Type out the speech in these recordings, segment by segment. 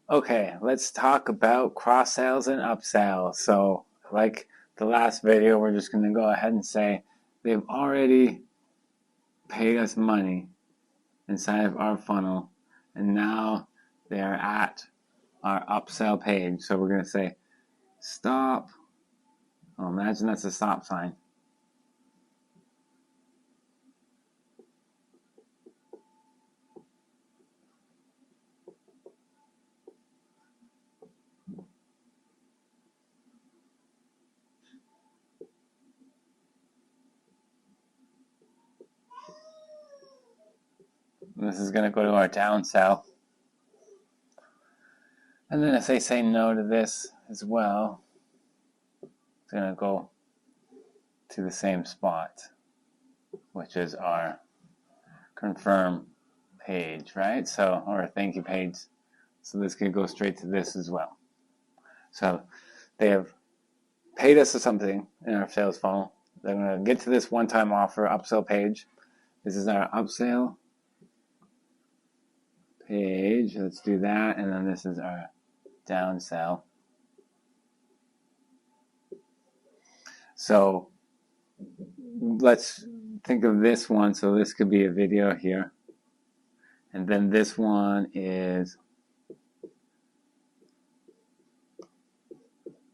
Okay, let's talk about cross sales and upsells. So, like the last video, we're just going to go ahead and say they've already paid us money inside of our funnel, and now they're at our upsell page. So, we're going to say stop. Oh, imagine that's a stop sign. This is going to go to our downsell. And then if they say no to this as well, it's going to go to the same spot, which is our confirm page, right? So, or a thank you page. So this could go straight to this as well. So they have paid us something in our sales funnel. They're going to get to this one-time offer upsell page. This is our upsell page. Let's do that. And then this is our downsell. So let's think of this one. So this could be a video here. And then this one is,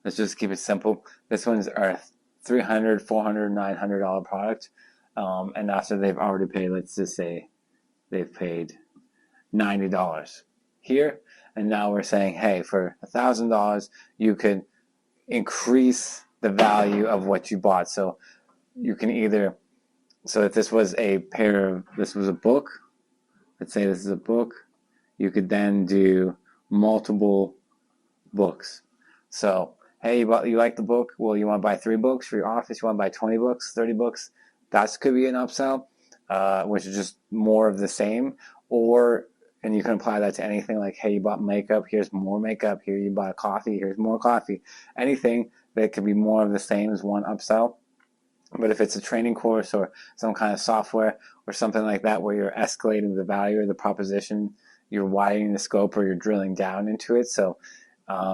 let's just keep it simple. This one's our $300, $400, $900 product. And after they've already paid, let's just say they've paid $90 here. And now we're saying, hey, for $1,000, you could increase the value of what you bought. So you can either, so if this was this was a book, let's say this is a book, you could then do multiple books. So, hey, you like the book? Well, you want to buy 3 books for your office? You want to buy 20 books, 30 books? That could be an upsell, which is just more of the same. And you can apply that to anything like, hey, you bought makeup, here's more makeup. Here you bought coffee, here's more coffee. Anything that could be more of the same is one upsell. But if it's a training course or some kind of software or something like that where you're escalating the value or the proposition, you're widening the scope or you're drilling down into it. So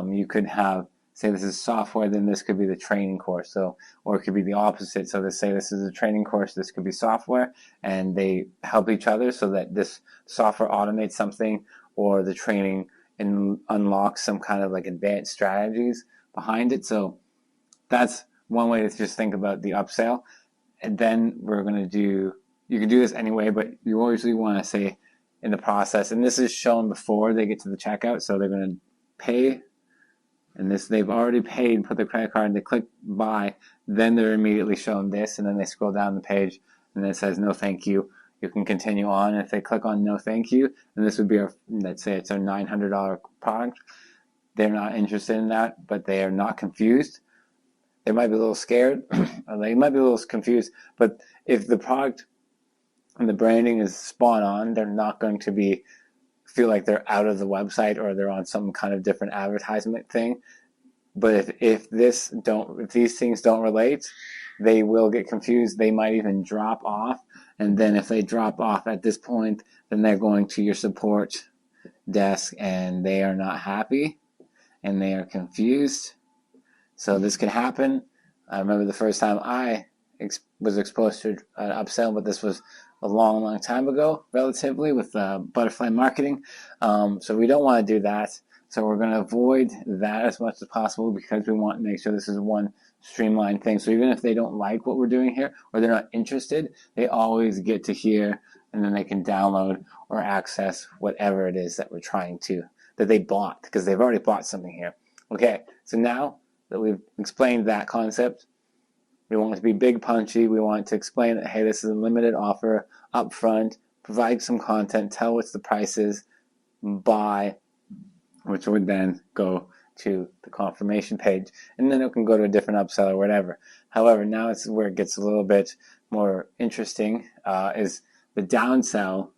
you could have, say this is software, then this could be the training course. So, or it could be the opposite. So to say this is a training course, this could be software, and they help each other so that this software automates something, or the training and unlocks some kind of like advanced strategies behind it. So that's one way to just think about the upsell. And then we're going to do, you can do this anyway, but you usually want to say in the process, and this is shown before they get to the checkout. So they're going to pay, and this, they've already paid, put their credit card, and they click buy, then they're immediately shown this, and then they scroll down the page, and then it says no thank you. You can continue on. If they click on no thank you, then this would be our, let's say it's our $900 product. They're not interested in that, but they are not confused. They might be a little scared, or they might be a little confused, but if the product and the branding is spot on, they're not going to feel like they're out of the website or they're on some kind of different advertisement thing. But if these things don't relate, they will get confused. They might even drop off. And then if they drop off at this point, then they're going to your support desk and they are not happy and they are confused. So this could happen. I remember the first time I was exposed to an upsell, but this was a long, long time ago, relatively, with butterfly marketing. So we don't want to do that. So we're going to avoid that as much as possible because we want to make sure this is one streamlined thing. So even if they don't like what we're doing here or they're not interested, they always get to hear, and then they can download or access whatever it is that we're trying to, that they bought, because they've already bought something here. Okay, so now that we've explained that concept, we want it to be big, punchy. We want to explain that, hey, this is a limited offer up front, provide some content, tell what the price is, buy, which would then go to the confirmation page, and then it can go to a different upsell or whatever. However, now it's where it gets a little bit more interesting, is the downsell.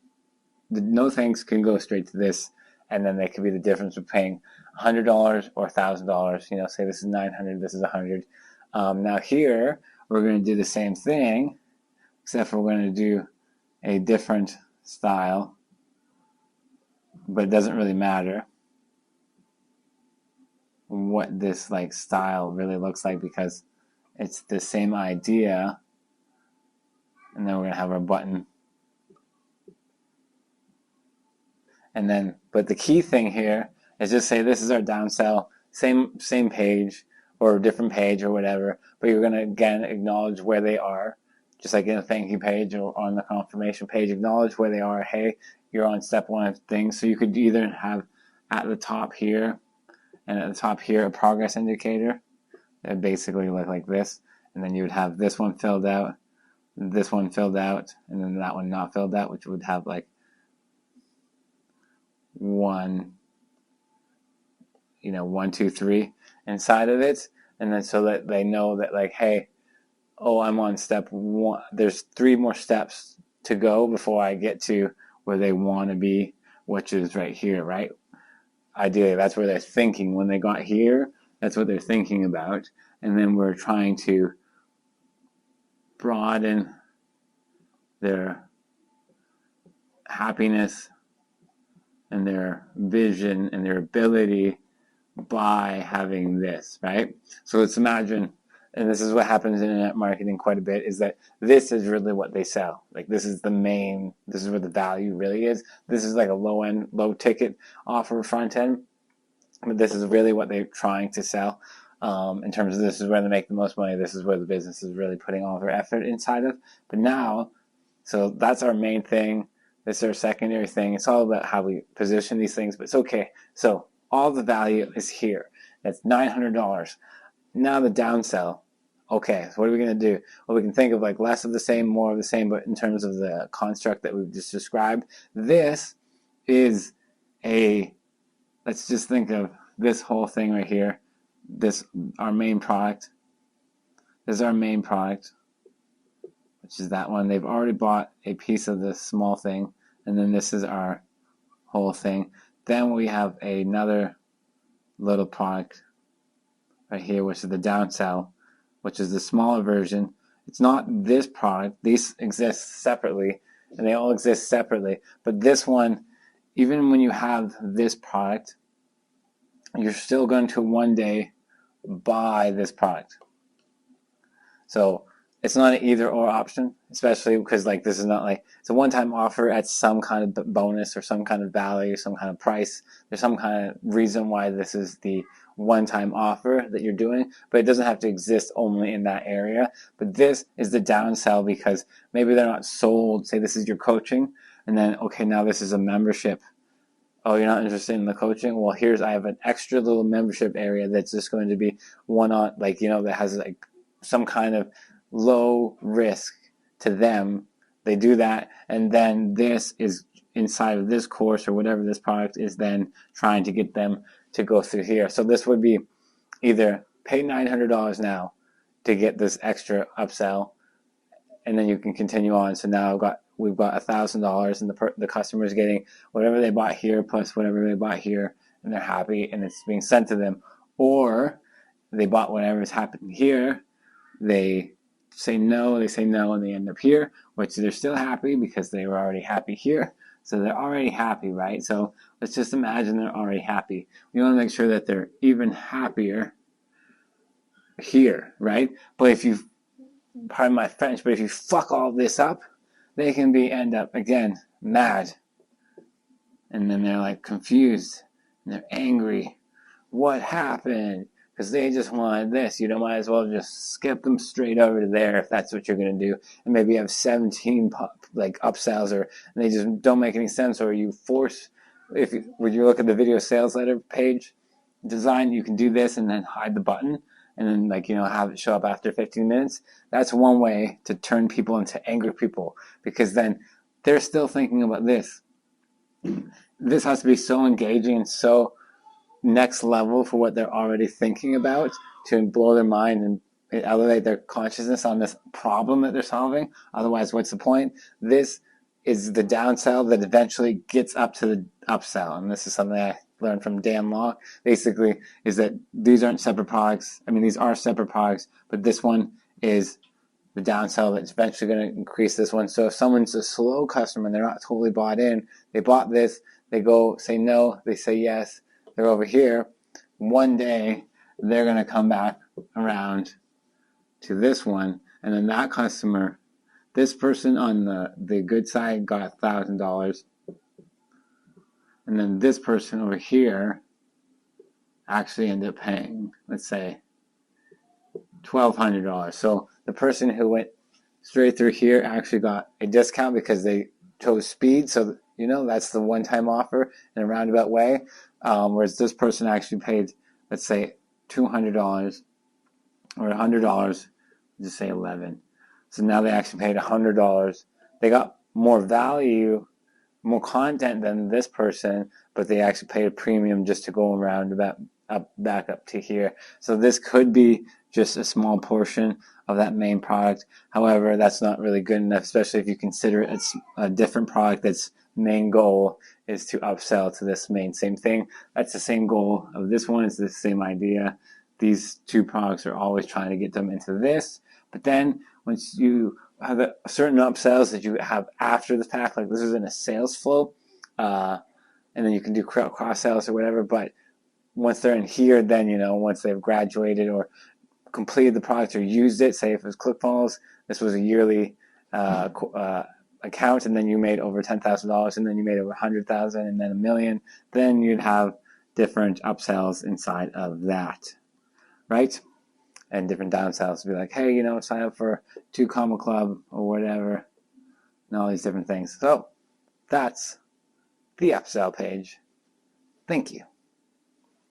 The no thanks can go straight to this, and then they could be the difference of paying $100 or $1,000. Say this is $900, this is $100. Now here, we're going to do the same thing, except for we're going to do a different style, but it doesn't really matter. what this like style really looks like, because it's the same idea. And then we're going to have our button. And then, but the key thing here is just say this is our downsell, same page or different page or whatever, but you're going to again acknowledge where they are, just like in a thank you page or on the confirmation page, acknowledge where they are. Hey, you're on step one of things. So you could either have at the top here and at the top here a progress indicator that basically look like this, and then you would have this one filled out, this one filled out, and then that one not filled out, which would have like 1, 1, 2, 3 inside of it. And then so that they know that like, hey, oh, I'm on step 1. There's 3 more steps to go before I get to where they want to be, which is right here, right? Ideally, that's where they're thinking. When they got here, that's what they're thinking about. And then we're trying to broaden their happiness and their vision and their ability by having this, right? So let's imagine, and this is what happens in internet marketing quite a bit, is that this is really what they sell. Like this is where the value really is. This is like a low ticket offer front end, but this is really what they're trying to sell. In terms of this is where they make the most money. This is where the business is really putting all their effort inside of. But now, so that's our main thing. This is our secondary thing. It's all about how we position these things, but it's okay. So all the value is here. That's $900. Now the downsell. Okay, so what are we going to do? Well, we can think of like less of the same, more of the same, but in terms of the construct that we've just described, this is let's just think of this whole thing right here. This, our main product. This is our main product, which is that one. They've already bought a piece of this small thing, and then this is our whole thing. Then we have another little product right here, which is the downsell, which is the smaller version. It's not this product. These exist separately, and they all exist separately. But this one, even when you have this product, you're still going to one day buy this product. So it's not an either or option, especially because like this is not like it's a one-time offer at some kind of bonus or some kind of value, some kind of price. There's some kind of reason why this is the one-time offer that you're doing, but it doesn't have to exist only in that area. But this is the downsell because maybe they're not sold. Say this is your coaching, and then okay, now this is a membership. Oh, you're not interested in the coaching? Well, I have an extra little membership area that's just going to be one on, like, that has like some kind of low risk to them. They do that, and then this is inside of this course or whatever this product is, then trying to get them to go through here. So this would be either pay $900 now to get this extra upsell, and then you can continue on. So now we've got $1,000, and the customer is getting whatever they bought here plus whatever they bought here, and they're happy, and it's being sent to them. Or they bought whatever's happened here, they say no, and they end up here, which they're still happy because they were already happy here. So they're already happy, right? So let's just imagine they're already happy. We want to make sure that they're even happier here, right? But if you, pardon my French, but if you fuck all this up, they can end up again mad, and then they're like confused and they're angry. What happened? Because they just wanted this. You might as well just skip them straight over to there if that's what you're going to do, and maybe you have 17 like upsells, and they just don't make any sense, or you force. When you look at the video sales letter page design, you can do this and then hide the button, and then have it show up after 15 minutes. That's one way to turn people into angry people, because then they're still thinking about this. This has to be so engaging and so next level for what they're already thinking about to blow their mind and elevate their consciousness on this problem that they're solving. Otherwise, what's the point? This is the downsell that eventually gets up to the upsell. And this is something I learned from Dan Law, basically, is that these aren't separate products. I mean, these are separate products, but this one is the downsell that's eventually going to increase this one. So if someone's a slow customer and they're not totally bought in, they bought this, they go say no, they say yes, they're over here. one day they're going to come back around to this one, and then that customer, this person on the good side got $1,000, and then this person over here actually ended up paying, let's say, $1,200. So the person who went straight through here actually got a discount because they chose speed. So, you know, that's the one-time offer in a roundabout way. Whereas this person actually paid, let's say, $200 or $100, just say 11. So now they actually paid $100. They got more value, more content than this person, but they actually paid a premium just to go around back up to here. So this could be just a small portion of that main product. However, that's not really good enough, especially if you consider it's a different product that's main goal is to upsell to this main same thing. That's the same goal of this one. It's the same idea. These two products are always trying to get them into this. But then once you have a certain upsells that you have after the fact, like this is in a sales flow, and then you can do cross sales or whatever. But once they're in here, then, you know, once they've graduated or completed the product or used it, say if it was ClickFunnels, this was a yearly account, and then you made over $10,000, and then you made over $100,000, and then $1 million, then you'd have different upsells inside of that, right? And different downsells. Be like, hey, you know, sign up for 2 Comma Club or whatever, and all these different things. So that's the upsell page. Thank you.